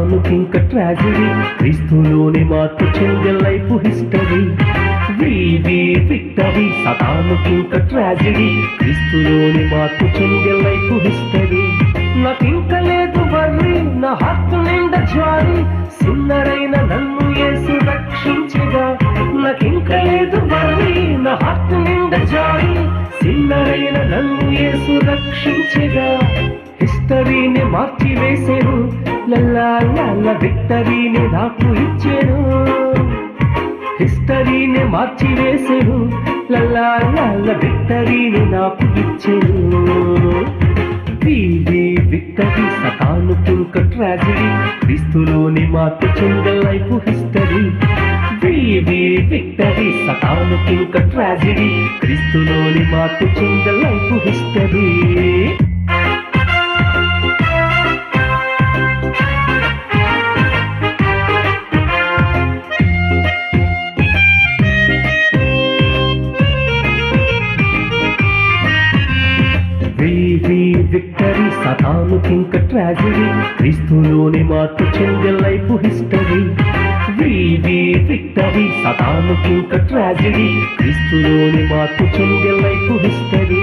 సతానుకింక tragedy, క్రీస్తులోని మార్పు చెందే life history. Victory, సతానుకింక tragedy, క్రీస్తులోని మార్పు చెందే లైఫ్ హిస్టరీ. నాకింక లేదు వర్రీ, నా హార్ట్ నిండా జాలి, సిన్నరైన నన్ను యేసు రక్షించగా. నాకింక లేదు వర్రీ, నా హార్ట్ నిండా జాలి, సిన్నరైన నన్ను యేసు రక్షించగా. హిస్టరీని మార్చివేసేను, లల్లా లల్లా విక్టరీని నాకు ఇచ్చేను. హిస్టరీని మార్చివేసేను, లల్లా లల్లా విక్టరీని నాకు ఇచ్చేను. విక్టరీ, సతానుకింక ట్రాజడీ, క్రీస్తులోని మార్పు చెందే లైఫ్ హిస్టరీ. విక్టరీ, సతానుకింక ట్రాజడీ, క్రీస్తులోని మార్పు చెందే లైఫ్ హిస్టరీ. విక్టరీ, సతానుకింక ట్రాజడీ, క్రీస్తులోని మార్పు చెందే లైఫ్ హిస్టరీ. విక్టరీ, సతానుకింక ట్రాజడీ, క్రీస్తులోని మార్పు చెందే లైఫ్ హిస్టరీ.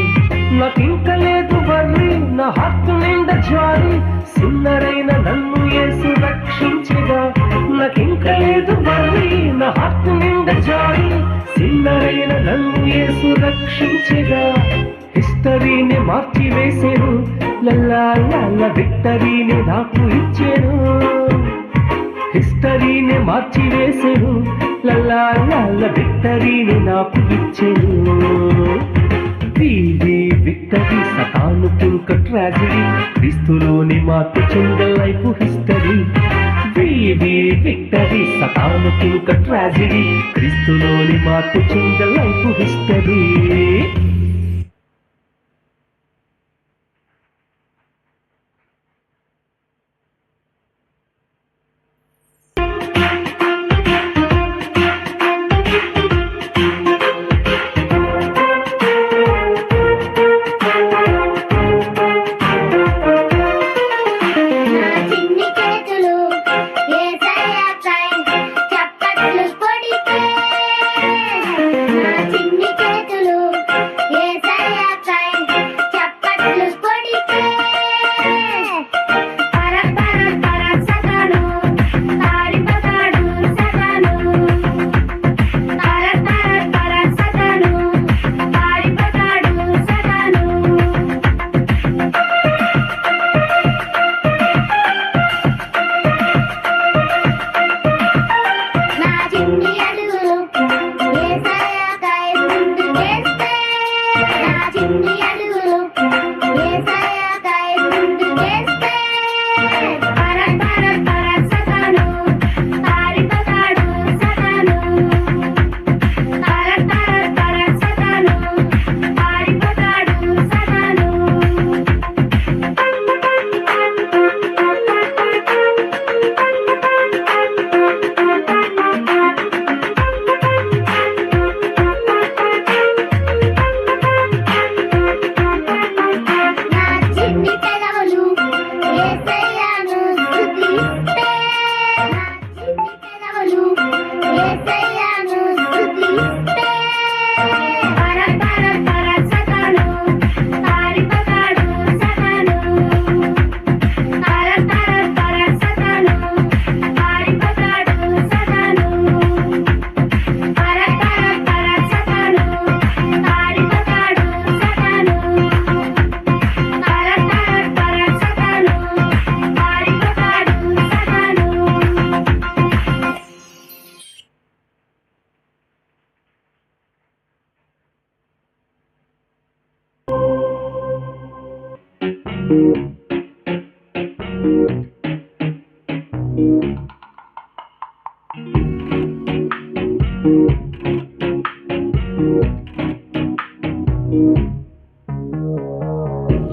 నాకింక లేదు వర్రీ, నా హార్ట్ నిండా జాలి, సిన్నరైన నన్ను యేసు రక్షించగా. నాకింక లేదు వర్రీ, నా హార్ట్ నిండా జాలి, సిన్నరైన నన్ను యేసు రక్షించగా. హిస్టరీని మార్చివేసేను, లల్లా లల్లా విక్టరీని నాకు ఇచ్చేను. హిస్టరీని మార్చివేసేను, లల్లా లల్లా విక్టరీని నాకు ఇచ్చేను. విక్టరీ, సతానుకింక ట్రాజడీ, క్రీస్తులోని మార్పు చెందే లైఫ్ హిస్టరీ. విక్టరీ, సతానుకింక ట్రాజడీ, క్రీస్తులోని మార్పు చెందే లైఫ్ హిస్టరీ.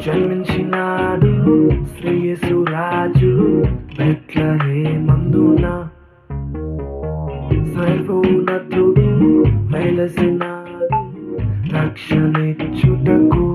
జన్మించినాడు శ్రేయసు రాజు బెత్లెహేమందున సర్వోన్నతుడు వెలసినాడు రక్షణిచ్చుటకు